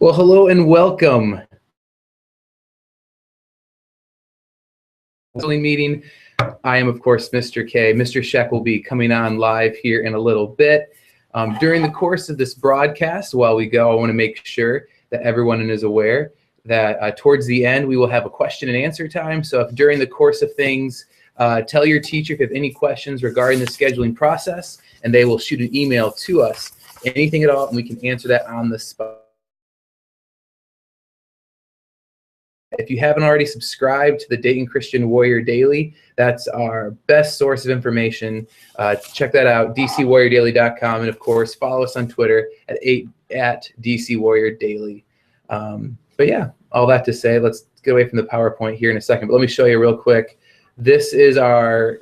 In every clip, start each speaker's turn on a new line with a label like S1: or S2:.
S1: Well, hello and welcome. Meeting. I am, of course, Mr. K. Mr. Sheck will be coming on live here in a little bit. During the course of this broadcast, while we go, I want to make sure that everyone is aware that towards the end, we will have a question and answer time. So if during the course of things, tell your teacher if you have any questions regarding the scheduling process, and they will shoot an email to us, anything at all, and we can answer that on the spot. If you haven't already subscribed to the Dayton Christian Warrior Daily, that's our best source of information. Check that out, dcwarriordaily.com, and of course, follow us on Twitter at DCWarriorDaily. But yeah, all that to say, let's get away from the PowerPoint here in a second. But let me show you real quick. This is our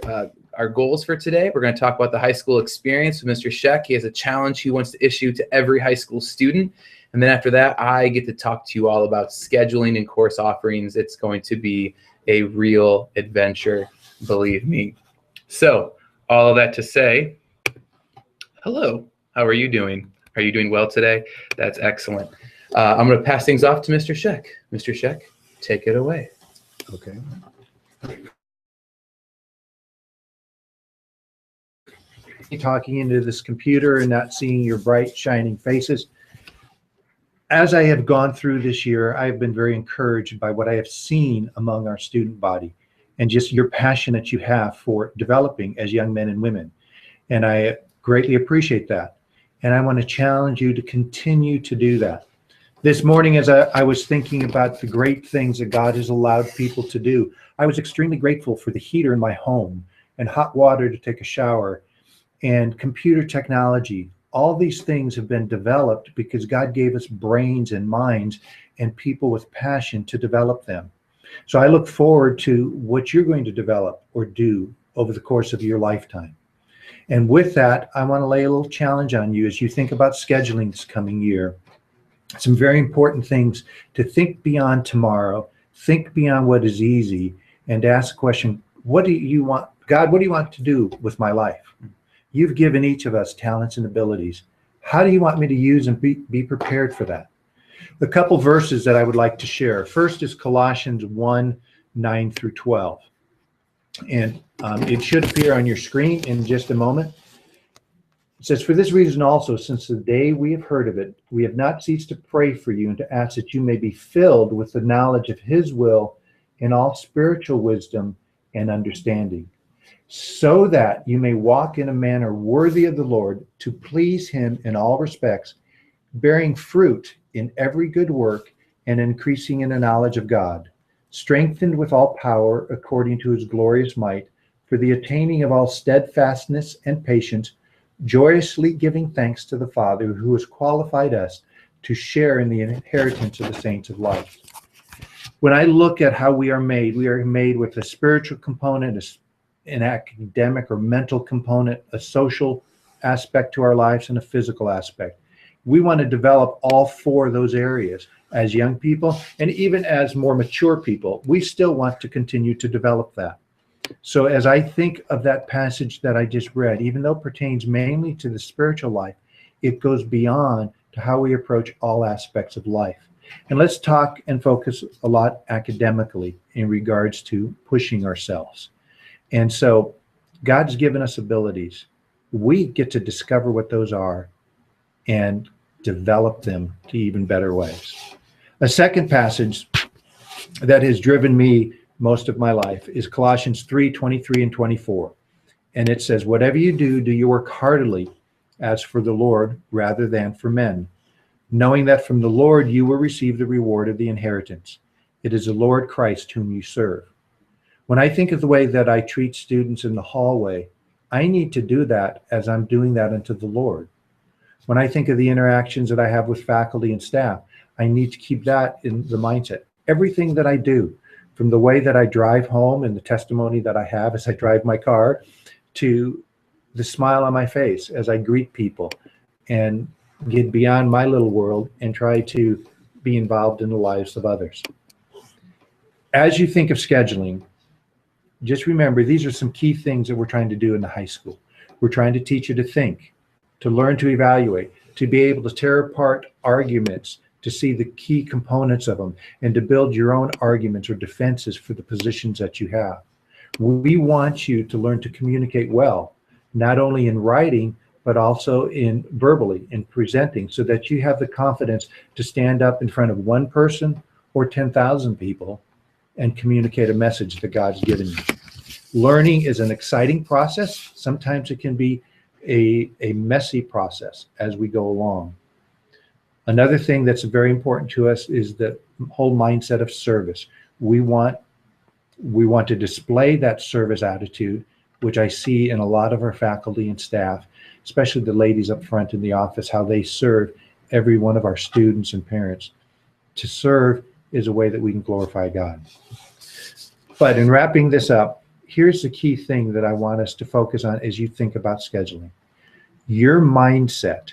S1: goals for today. We're going to talk about the high school experience with Mr. Sheck. He has a challenge he wants to issue to every high school student. And then after that, I get to talk to you all about scheduling and course offerings. It's going to be a real adventure, believe me. So all of that to say, hello, how are you doing? Are you doing well today? That's excellent. I'm going to pass things off to Mr. Sheck. Mr. Sheck, take it away.
S2: Okay. Talking into this computer and not seeing your bright, shining faces. As I have gone through this year, I have been very encouraged by what I have seen among our student body and just your passion that you have for developing as young men and women. And I greatly appreciate that. And I want to challenge you to continue to do that. This morning, as I was thinking about the great things that God has allowed people to do, I was extremely grateful for the heater in my home and hot water to take a shower and computer technology. All these things have been developed because God gave us brains and minds and people with passion to develop them. So I look forward to what you're going to develop or do over the course of your lifetime. And with that, I want to lay a little challenge on you as you think about scheduling this coming year. Some very important things to think beyond tomorrow, think beyond what is easy, and ask the question, what do you want, God, what do you want to do with my life? You've given each of us talents and abilities. How do you want me to use and be prepared for that? A couple verses that I would like to share. First is Colossians 1:9-12. And it should appear on your screen in just a moment. It says, for this reason also, since the day we have heard of it, we have not ceased to pray for you and to ask that you may be filled with the knowledge of his will in all spiritual wisdom and understanding, so that you may walk in a manner worthy of the Lord, to please him in all respects, bearing fruit in every good work and increasing in the knowledge of God, strengthened with all power according to his glorious might, for the attaining of all steadfastness and patience, joyously giving thanks to the Father who has qualified us to share in the inheritance of the saints of light. When I look at how we are made with a spiritual component, an academic or mental component, a social aspect to our lives, and a physical aspect. We want to develop all four of those areas as young people, and even as more mature people, we still want to continue to develop that. So as I think of that passage that I just read, even though it pertains mainly to the spiritual life, it goes beyond to how we approach all aspects of life. And let's talk and focus a lot academically in regards to pushing ourselves. And so God's given us abilities. We get to discover what those are and develop them to even better ways. A second passage that has driven me most of my life is Colossians 3:23-24. And it says, whatever you do, do you work heartily as for the Lord rather than for men, knowing that from the Lord you will receive the reward of the inheritance. It is the Lord Christ whom you serve. When I think of the way that I treat students in the hallway, I need to do that as I'm doing that unto the Lord. When I think of the interactions that I have with faculty and staff, I need to keep that in the mindset. Everything that I do, from the way that I drive home and the testimony that I have as I drive my car, to the smile on my face as I greet people and get beyond my little world and try to be involved in the lives of others. As you think of scheduling, just remember, these are some key things that we're trying to do in the high school. We're trying to teach you to think, to learn to evaluate, to be able to tear apart arguments to see the key components of them, and to build your own arguments or defenses for the positions that you have. We want you to learn to communicate well, not only in writing, but also in verbally, in presenting, so that you have the confidence to stand up in front of one person or 10,000 people and communicate a message that God's given you. Learning is an exciting process. Sometimes it can be a messy process as we go along. Another thing that's very important to us is the whole mindset of service. We want to display that service attitude, which I see in a lot of our faculty and staff, especially the ladies up front in the office, how they serve every one of our students and parents. To serve is a way that we can glorify God. But in wrapping this up, here's the key thing that I want us to focus on as you think about scheduling. Your mindset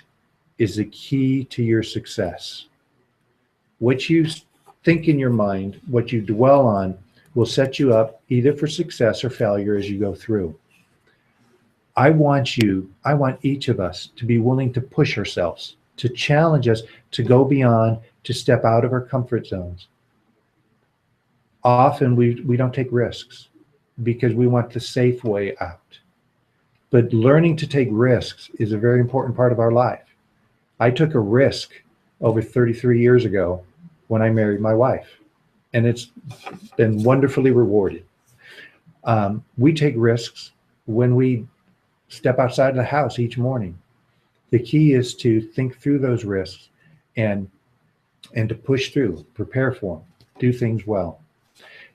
S2: is the key to your success. What you think in your mind, what you dwell on, will set you up either for success or failure as you go through. I want each of us to be willing to push ourselves, to challenge us, to go beyond, to step out of our comfort zones. Often we don't take risks because we want the safe way out. But learning to take risks is a very important part of our life. I took a risk over 33 years ago when I married my wife, and it's been wonderfully rewarded. We take risks when we step outside of the house each morning. The key is to think through those risks and to push through, prepare for them, do things well.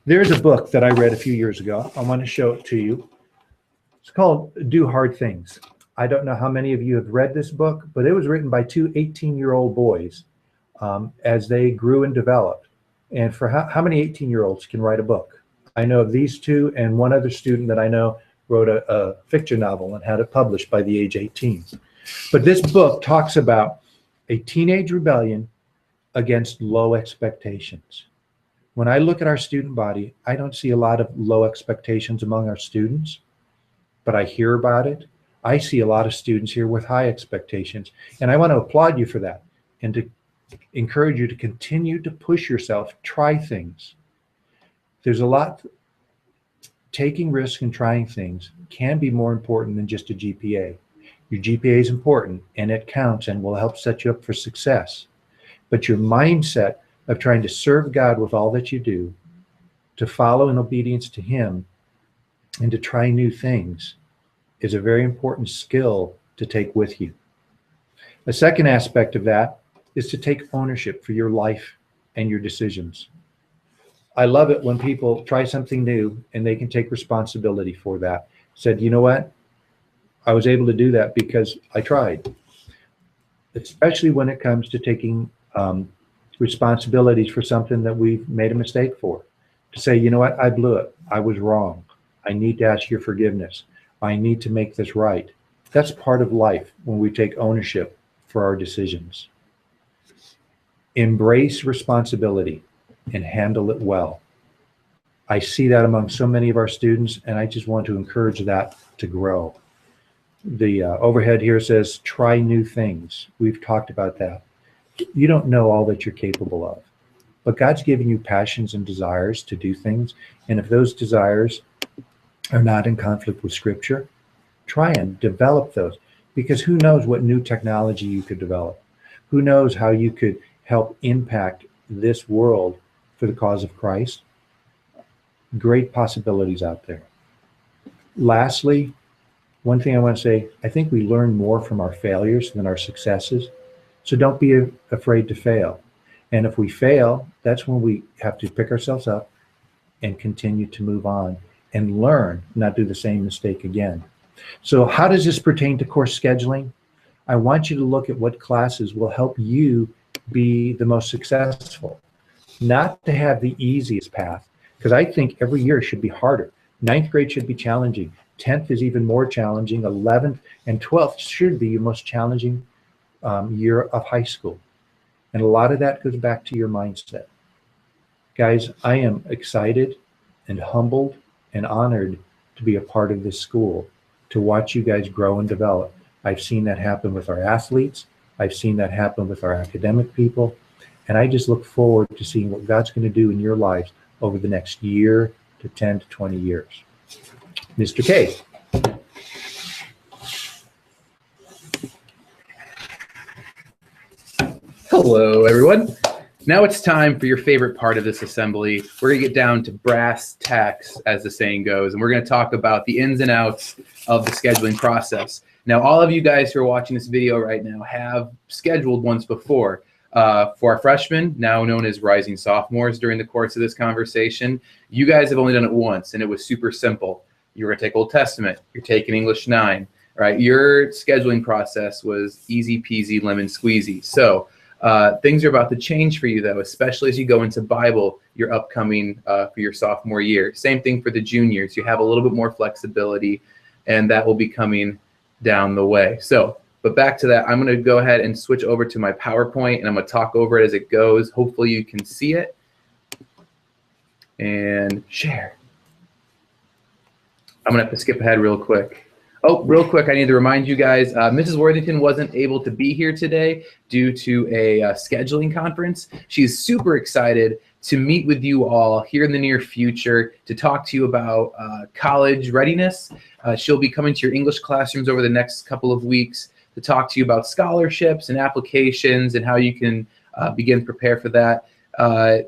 S2: There's a book that I read a few years ago. I want to show it to you. It's called Do Hard Things. I don't know how many of you have read this book, but it was written by two 18-year-old boys as they grew and developed. And for how many 18-year-olds can write a book? I know of these two, and one other student that I know wrote a fiction novel and had it published by the age 18. But this book talks about a teenage rebellion against low expectations. When I look at our student body, I don't see a lot of low expectations among our students, but I hear about it. I see a lot of students here with high expectations, and I want to applaud you for that and to encourage you to continue to push yourself, try things. There's a lot. Taking risks and trying things can be more important than just a GPA. Your GPA is important and it counts and will help set you up for success. But your mindset of trying to serve God with all that you do, to follow in obedience to Him, and to try new things is a very important skill to take with you. A second aspect of that is to take ownership for your life and your decisions. I love it when people try something new and they can take responsibility for that. Said, you know what? I was able to do that because I tried. Especially when it comes to taking responsibilities for something that we've made a mistake for. To say, you know what? I blew it. I was wrong. I need to ask your forgiveness. I need to make this right. That's part of life when we take ownership for our decisions. Embrace responsibility and handle it well. I see that among so many of our students, and I just want to encourage that to grow. The overhead here says, try new things. We've talked about that. You don't know all that you're capable of, but God's given you passions and desires to do things. And if those desires are not in conflict with Scripture, try and develop those, because who knows what new technology you could develop? Who knows how you could help impact this world for the cause of Christ? Great possibilities out there. Lastly, one thing I want to say, I think we learn more from our failures than our successes. So don't be afraid to fail. And if we fail, that's when we have to pick ourselves up and continue to move on and learn, not do the same mistake again. So how does this pertain to course scheduling? I want you to look at what classes will help you be the most successful, not to have the easiest path, because I think every year should be harder. 9th grade should be challenging. 10th is even more challenging. 11th and 12th should be your most challenging year of high school. And a lot of that goes back to your mindset. Guys, I am excited and humbled and honored to be a part of this school, to watch you guys grow and develop. I've seen that happen with our athletes. I've seen that happen with our academic people. And I just look forward to seeing what God's going to do in your lives over the next year to 10 to 20 years. Mr. K.
S1: Hello, everyone. Now it's time for your favorite part of this assembly. We're going to get down to brass tacks, as the saying goes, and we're going to talk about the ins and outs of the scheduling process. Now, all of you guys who are watching this video right now have scheduled once before. For our freshmen, now known as rising sophomores during the course of this conversation, you guys have only done it once, and it was super simple. You were going to take Old Testament. You're taking English 9, right? Your scheduling process was easy peasy, lemon squeezy. So things are about to change for you, though, especially as you go into Bible, your upcoming for your sophomore year. Same thing for the juniors. You have a little bit more flexibility, and that will be coming down the way. So, but back to that, I'm going to go ahead and switch over to my PowerPoint, and I'm going to talk over it as it goes. Hopefully you can see it. And share. I'm going to have to skip ahead real quick. Oh, real quick, I need to remind you guys, Mrs. Worthington wasn't able to be here today due to a scheduling conference. She's super excited to meet with you all here in the near future to talk to you about college readiness. She'll be coming to your English classrooms over the next couple of weeks to talk to you about scholarships and applications and how you can begin to prepare for that.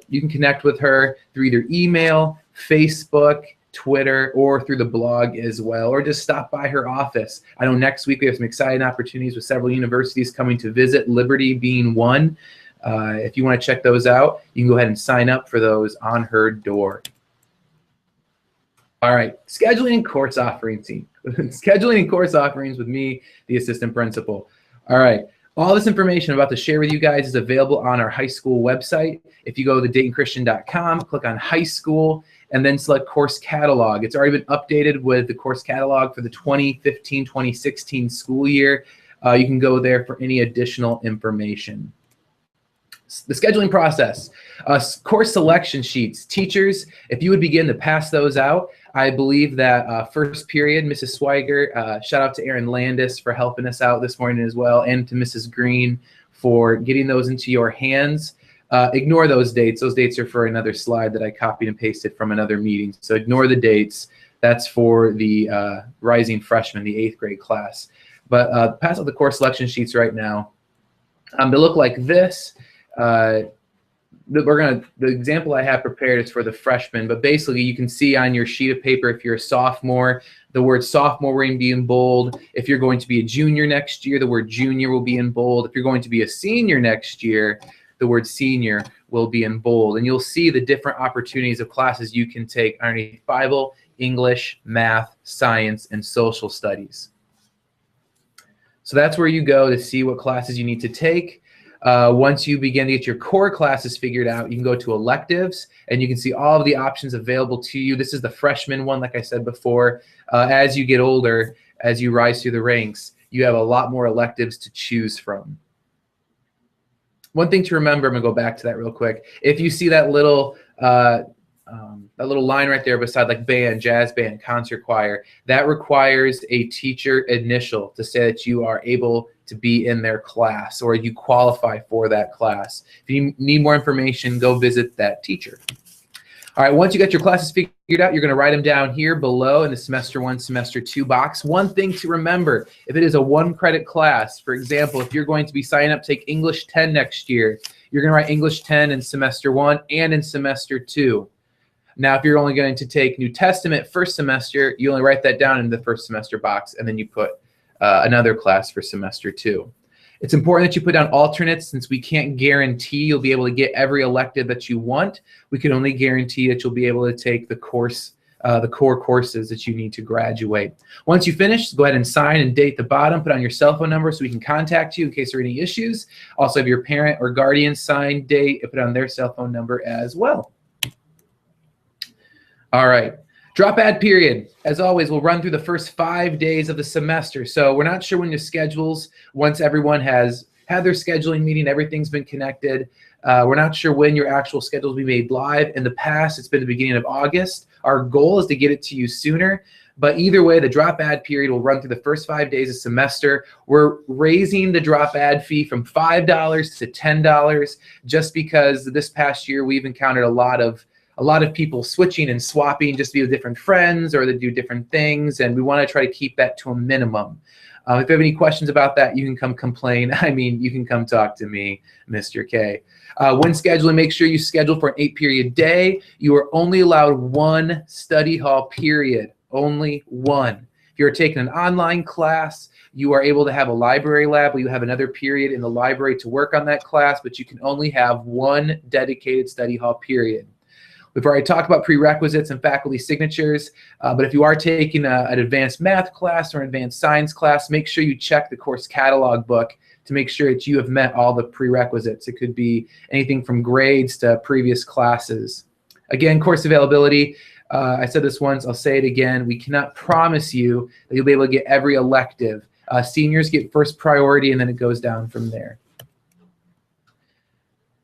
S1: You can connect with her through either email, Facebook, Twitter, or through the blog as well, or just stop by her office. I know next week we have some exciting opportunities with several universities coming to visit, Liberty being one. If you want to check those out, you can go ahead and sign up for those on her door. All right, scheduling and course offerings team. Scheduling and course offerings with me, the assistant principal. All right, all this information I'm about to share with you guys is available on our high school website. If you go to DaytonChristian.com, click on high school, and then select course catalog. It's already been updated with the course catalog for the 2015-2016 school year. You can go there for any additional information. The scheduling process, course selection sheets. Teachers, if you would begin to pass those out, I believe that first period, Mrs. Swiger, shout out to Aaron Landis for helping us out this morning as well, and to Mrs. Green for getting those into your hands. Ignore those dates. Those dates are for another slide that I copied and pasted from another meeting. So ignore the dates. That's for the rising freshmen, the 8th grade class. But pass out the course selection sheets right now. They look like this. The example I have prepared is for the freshmen, but basically you can see on your sheet of paper, if you're a sophomore, the word sophomore will be in bold. If you're going to be a junior next year, the word junior will be in bold. If you're going to be a senior next year, the word senior will be in bold. And you'll see the different opportunities of classes you can take underneath Bible, English, math, science, and social studies. So that's where you go to see what classes you need to take. Once you begin to get your core classes figured out, you can go to electives, and you can see all of the options available to you. This is the freshman one, like I said before. As you get older, as you rise through the ranks, you have a lot more electives to choose from. One thing to remember, I'm going to go back to that real quick. If you see that little line right there beside like band, jazz band, concert choir, that requires a teacher initial to say that you are able to be in their class or you qualify for that class. If you need more information, go visit that teacher. All right, once you got your classes figured out, you're going to write them down here below in the semester 1, semester 2 box. One thing to remember, if it is a 1-credit class, for example, if you're going to be signing up to take English 10 next year, you're going to write English 10 in semester 1 and in semester 2. Now, if you're only going to take New Testament first semester, you only write that down in the first semester box, and then you put another class for semester 2. It's important that you put down alternates since we can't guarantee you'll be able to get every elective that you want. We can only guarantee that you'll be able to take the core courses that you need to graduate. Once you finish, go ahead and sign and date the bottom. Put on your cell phone number so we can contact you in case there are any issues. Also have your parent or guardian sign, date, and put on their cell phone number as well. All right. Drop add period. As always, we'll run through the first 5 days of the semester. So we're not sure when your schedules, once everyone has had their scheduling meeting, everything's been connected. We're not sure when your actual schedule will be made live. In the past, it's been the beginning of August. Our goal is to get it to you sooner. But either way, the drop ad period will run through the first 5 days of semester. We're raising the drop ad fee from $5 to $10 just because this past year we've encountered a lot of people switching and swapping just to be with different friends or to do different things, and we want to try to keep that to a minimum. If you have any questions about that, you can come complain. I mean, you can come talk to me, Mr. K. When scheduling, make sure you schedule for an 8-period day. You are only allowed one study hall period, only one. If you're taking an online class, you are able to have a library lab where you have another period in the library to work on that class, but you can only have one dedicated study hall period. We've already talked about prerequisites and faculty signatures, but if you are taking an advanced math class or an advanced science class, make sure you check the course catalog book to make sure that you have met all the prerequisites. It could be anything from grades to previous classes. Again, course availability. I said this once, I'll say it again. We cannot promise you that you'll be able to get every elective. Seniors get first priority, and then it goes down from there.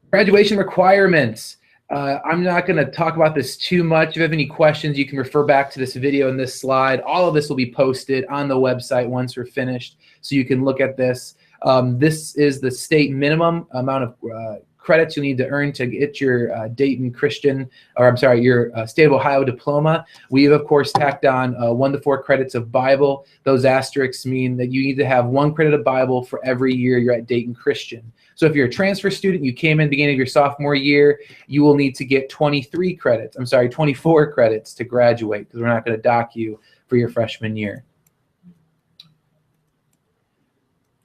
S1: Graduation requirements. I'm not going to talk about this too much. If you have any questions, you can refer back to this video and this slide. All of this will be posted on the website once we're finished, so you can look at this. This is the state minimum amount of credits you need to earn to get your Dayton Christian, or I'm sorry, your State of Ohio diploma. We've, of course, tacked on 1 to 4 credits of Bible. Those asterisks mean that you need to have 1 credit of Bible for every year you're at Dayton Christian. So if you're a transfer student, you came in the beginning of your sophomore year, you will need to get 24 credits to graduate, because we're not going to dock you for your freshman year.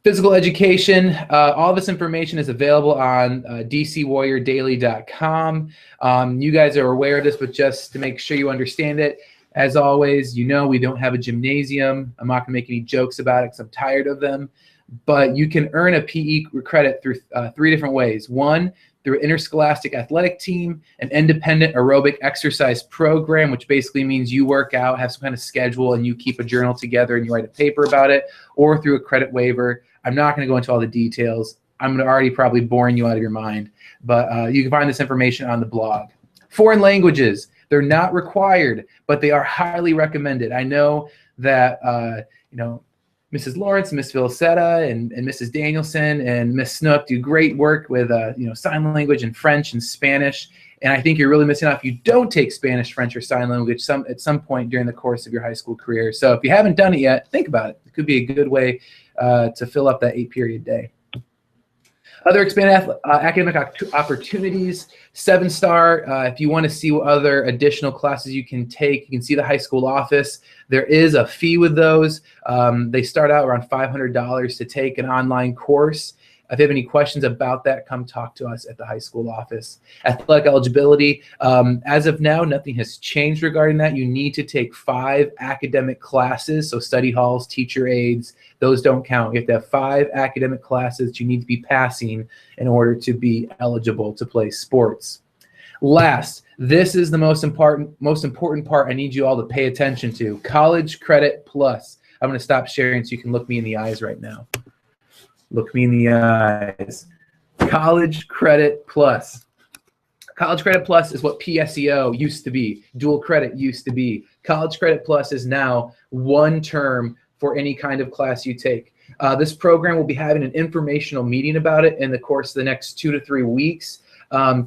S1: Physical education, all this information is available on dcwarriordaily.com. You guys are aware of this, but just to make sure you understand it, as always, you know we don't have a gymnasium. I'm not going to make any jokes about it because I'm tired of them. But you can earn a PE credit through 3 different ways. 1, through interscholastic athletic team, an independent aerobic exercise program, which basically means you work out, have some kind of schedule, and you keep a journal together and you write a paper about it, or through a credit waiver. I'm not going to go into all the details. I'm already probably boring you out of your mind, but you can find this information on the blog. Foreign languages, they're not required, but they are highly recommended. I know that, Mrs. Lawrence, Miss Vilcetta, and Mrs. Danielson and Miss Snook do great work with sign language and French and Spanish. And I think you're really missing out if you don't take Spanish, French, or sign language at some point during the course of your high school career. So if you haven't done it yet, think about it. It could be a good way to fill up that 8-period day. Other expanded academic opportunities, 7-star. If you want to see what other additional classes you can take, you can see the high school office. There is a fee with those. They start out around $500 to take an online course. If you have any questions about that, come talk to us at the high school office. Athletic eligibility, as of now, nothing has changed regarding that. You need to take 5 academic classes, so study halls, teacher aides, those don't count. You have to have 5 academic classes you need to be passing in order to be eligible to play sports. Last, this is the most important part I need you all to pay attention to, College Credit Plus. I'm going to stop sharing so you can look me in the eyes right now. Look me in the eyes. College Credit Plus. College Credit Plus is what PSEO used to be, dual credit used to be. College Credit Plus is now 1 term for any kind of class you take. This program will be having an informational meeting about it in the course of the next 2 to 3 weeks.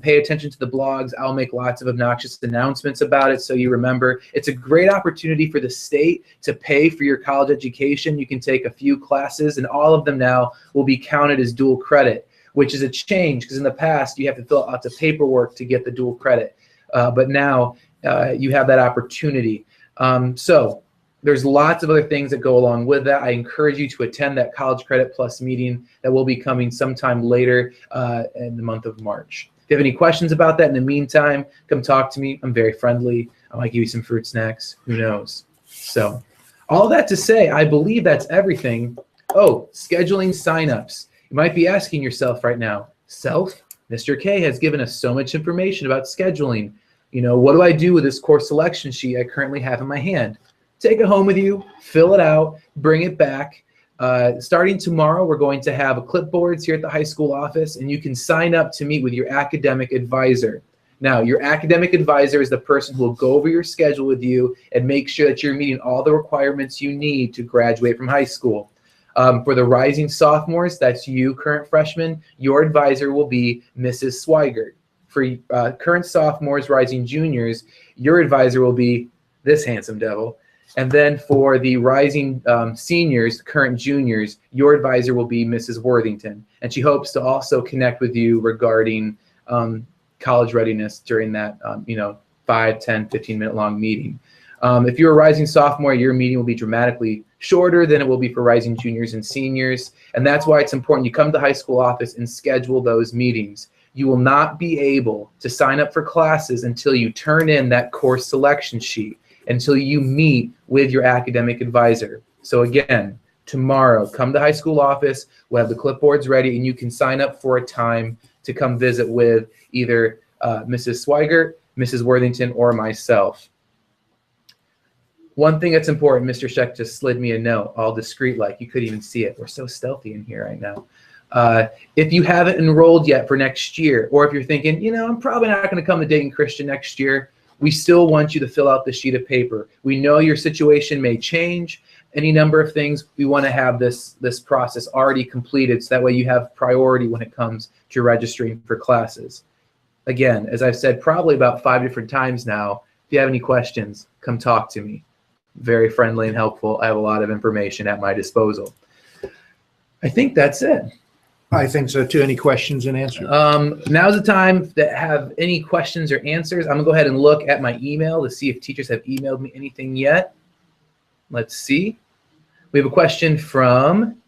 S1: Pay attention to the blogs. I'll make lots of obnoxious announcements about it so you remember. It's a great opportunity for the state to pay for your college education. You can take a few classes, and all of them now will be counted as dual credit, which is a change because in the past you have to fill out the paperwork to get the dual credit. But now you have that opportunity. So there's lots of other things that go along with that. I encourage you to attend that College Credit Plus meeting that will be coming sometime later in the month of March. If you have any questions about that in the meantime, come talk to me. I'm very friendly. I might give you some fruit snacks. Who knows? So all that to say, I believe that's everything. Oh, scheduling signups. You might be asking yourself right now, Mr. K has given us so much information about scheduling. What do I do with this course selection sheet I currently have in my hand? Take it home with you, fill it out, bring it back. Starting tomorrow, we're going to have clipboards here at the high school office, and you can sign up to meet with your academic advisor. Now, your academic advisor is the person who will go over your schedule with you and make sure that you're meeting all the requirements you need to graduate from high school. For the rising sophomores, that's you, current freshmen, your advisor will be Mrs. Swigert. For current sophomores, rising juniors, your advisor will be this handsome devil. And then for the rising seniors, current juniors, your advisor will be Mrs. Worthington. And she hopes to also connect with you regarding college readiness during that 5, 10, 15-minute long meeting. If you're a rising sophomore, your meeting will be dramatically shorter than it will be for rising juniors and seniors. And that's why it's important you come to the high school office and schedule those meetings. You will not be able to sign up for classes until you turn in that course selection sheet, until you meet with your academic advisor. So again, tomorrow, come to the high school office, we'll have the clipboards ready, and you can sign up for a time to come visit with either Mrs. Swigert, Mrs. Worthington, or myself. One thing that's important, Mr. Sheck just slid me a note, all discreet like. You couldn't even see it. We're so stealthy in here right now. If you haven't enrolled yet for next year, or if you're thinking, I'm probably not going to come to Dayton Christian next year, we still want you to fill out the sheet of paper. We know your situation may change, any number of things. We want to have this process already completed so that way you have priority when it comes to registering for classes. Again, as I've said probably about 5 different times now, if you have any questions, come talk to me. Very friendly and helpful. I have a lot of information at my disposal. I think that's it.
S2: I think so too. Any questions and answers?
S1: Now's the time to have any questions or answers. I'm gonna go ahead and look at my email to see if teachers have emailed me anything yet. Let's see. We have a question from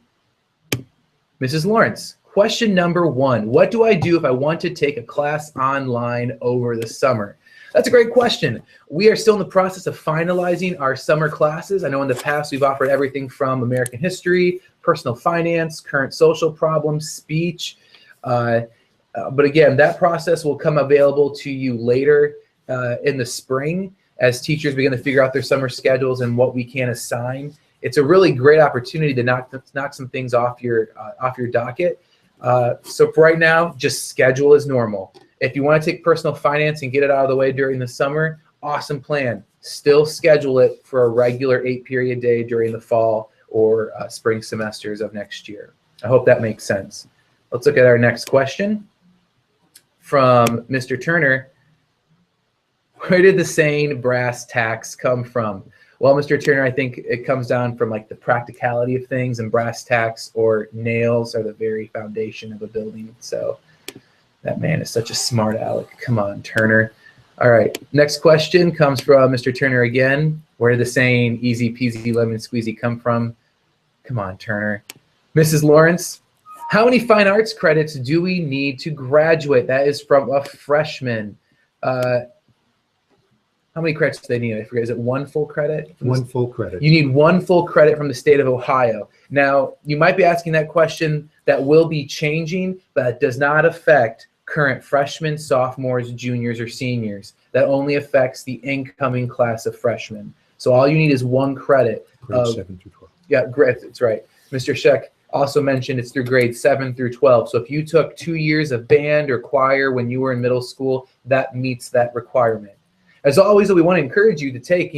S1: Mrs. Lawrence. Question number 1, what do I do if I want to take a class online over the summer? That's a great question. We are still in the process of finalizing our summer classes. I know in the past we've offered everything from American history, personal finance, current social problems, speech. But again, that process will come available to you later in the spring as teachers begin to figure out their summer schedules and what we can assign. It's a really great opportunity to knock some things off your docket. So for right now, just schedule as normal. If you want to take personal finance and get it out of the way during the summer, awesome plan. Still schedule it for a regular 8-period day during the fall or spring semesters of next year. I hope that makes sense. Let's look at our next question from Mr. Turner. Where did the saying brass tacks come from? Well, Mr. Turner, I think it comes down from like the practicality of things, and brass tacks or nails are the very foundation of a building. So that man is such a smart aleck. Come on, Turner. All right, next question comes from Mr. Turner again. Where did the saying easy peasy lemon squeezy come from? Come on, Turner. Mrs. Lawrence, how many fine arts credits do we need to graduate? That is from a freshman. How many credits do they need? I forget. Is it 1 full credit?
S2: 1 full credit.
S1: You need 1 full credit from the state of Ohio. Now, you might be asking that question. That will be changing, but it does not affect current freshmen, sophomores, juniors, or seniors. That only affects the incoming class of freshmen. So all you need is 1 credit.
S2: Grades 7 through 12.
S1: Yeah, great. That's right. Mr. Sheck also mentioned it's through grades 7 through 12. So if you took 2 years of band or choir when you were in middle school, that meets that requirement. As always, we want to encourage you to take,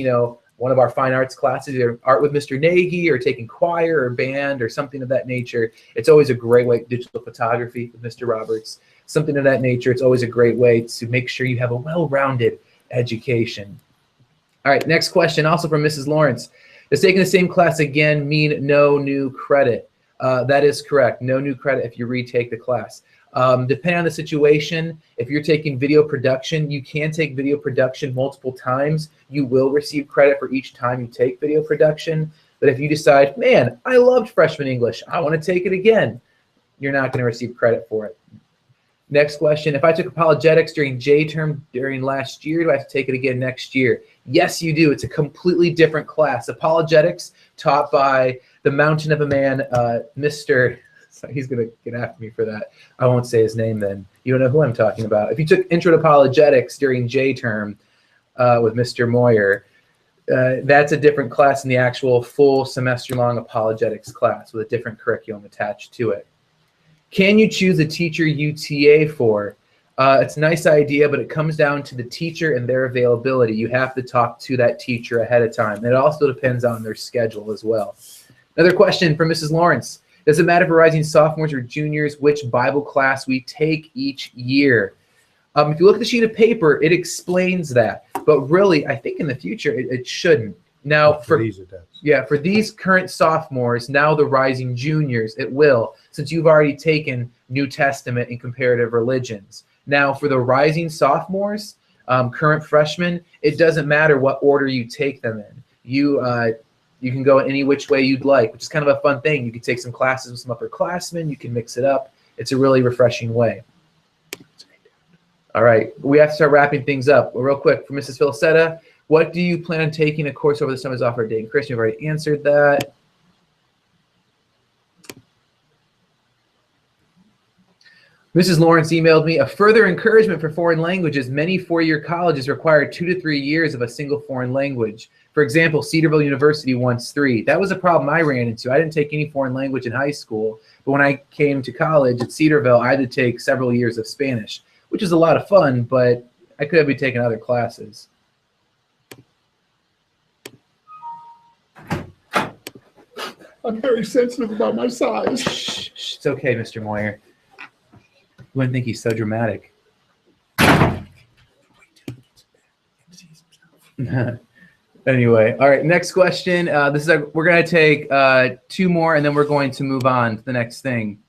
S1: one of our fine arts classes, either art with Mr. Nagy or taking choir or band or something of that nature. It's always a great way, digital photography with Mr. Roberts, something of that nature. It's always a great way to make sure you have a well-rounded education. All right, next question, also from Mrs. Lawrence. Does taking the same class again mean no new credit? That is correct. No new credit if you retake the class. Depending on the situation, if you're taking video production, you can take video production multiple times. You will receive credit for each time you take video production. But if you decide, man, I loved freshman English, I want to take it again, you're not going to receive credit for it. Next question, if I took apologetics during J term during last year, do I have to take it again next year? Yes, you do. It's a completely different class. Apologetics taught by the mountain of a man, Mr. So he's going to get after me for that. I won't say his name then. You don't know who I'm talking about. If you took Intro to Apologetics during J term with Mr. Moyer, that's a different class than the actual full semester-long apologetics class with a different curriculum attached to it. Can you choose a teacher you TA for? It's a nice idea, but it comes down to the teacher and their availability. You have to talk to that teacher ahead of time. And it also depends on their schedule as well. Another question from Mrs. Lawrence. Does it matter for rising sophomores or juniors which Bible class we take each year? If you look at the sheet of paper, it explains that. But really, I think in the future, it shouldn't. Now, for
S2: these it does.
S1: Yeah, for these current sophomores, now the rising juniors, it will, since you've already taken New Testament and comparative religions. Now, for the rising sophomores, current freshmen, it doesn't matter what order you take them in. You can go in any which way you'd like, which is kind of a fun thing. You can take some classes with some upperclassmen. You can mix it up. It's a really refreshing way. All right, we have to start wrapping things up. Real quick, for Mrs. Filcetta, what do you plan on taking a course over the summer is offered date? Chris, you've already answered that. Mrs. Lawrence emailed me, a further encouragement for foreign languages. Many four-year colleges require 2 to 3 years of a single foreign language. For example, Cedarville University wants 3. That was a problem I ran into. I didn't take any foreign language in high school, but when I came to college at Cedarville, I had to take several years of Spanish, which is a lot of fun, but I could have been taking other classes.
S3: I'm very sensitive about my size.
S1: Shh, shh, it's okay, Mr. Moyer. You wouldn't think he's so dramatic. Anyway, all right, next question. We're going to take 2 more, and then we're going to move on to the next thing.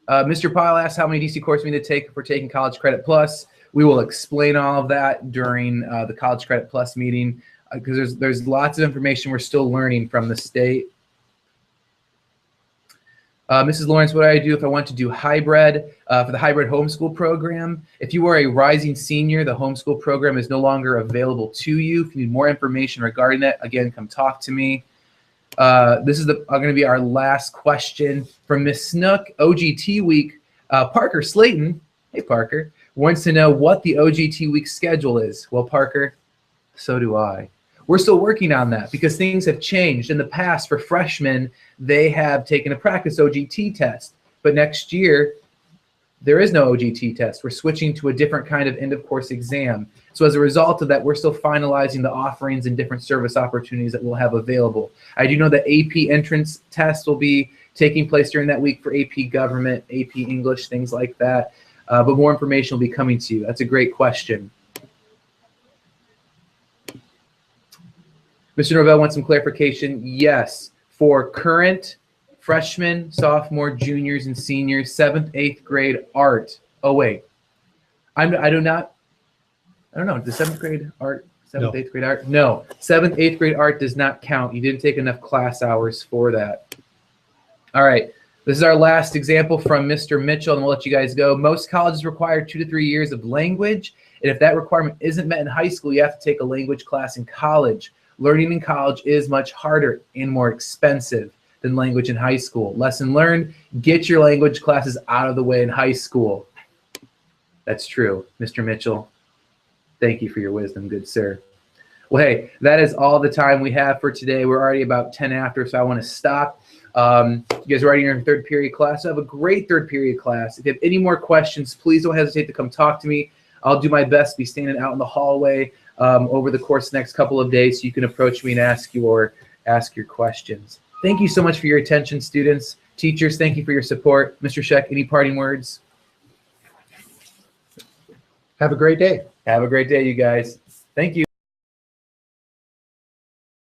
S1: Mr. Pyle asked how many DC courses we need to take if we're taking College Credit Plus. We will explain all of that during the College Credit Plus meeting because there's lots of information we're still learning from the state. Mrs. Lawrence, what do I do if I want to do hybrid for the hybrid homeschool program? If you are a rising senior, the homeschool program is no longer available to you. If you need more information regarding that, again, come talk to me. This is going to be our last question from Miss Snook. OGT week. Parker Slayton, hey Parker, wants to know what the OGT week schedule is. Well, Parker, so do I. We're still working on that because things have changed. In the past, for freshmen, they have taken a practice OGT test. But next year, there is no OGT test. We're switching to a different kind of end-of-course exam. So as a result of that, we're still finalizing the offerings and different service opportunities that we'll have available. I do know that AP entrance tests will be taking place during that week for AP Government, AP English, things like that. But more information will be coming to you. That's a great question. Mr. Norvell wants some clarification. Yes, for current freshmen, sophomore, juniors, and seniors, 7th, 8th grade art. Oh, wait. I don't know. The 7th grade art, 7th,
S2: No.
S1: 8th grade art? No. 7th, 8th grade art does not count. You didn't take enough class hours for that. All right. This is our last example from Mr. Mitchell, and we'll let you guys go. Most colleges require 2 to 3 years of language, and if that requirement isn't met in high school, you have to take a language class in college. Learning in college is much harder and more expensive than language in high school. Lesson learned, get your language classes out of the way in high school. That's true, Mr. Mitchell. Thank you for your wisdom, good sir. Well, hey, that is all the time we have for today. We're already about 10 after, so I want to stop. You guys are already in your 3rd period class. So have a great 3rd period class. If you have any more questions, please don't hesitate to come talk to me. I'll do my best to be standing out in the hallway over the course of the next couple of days, so you can approach me and ask your questions. Thank you so much for your attention, students. Teachers, thank you for your support. Mr. Sheck, any parting words?
S2: Have a great day.
S1: Have a great day, you guys. Thank you.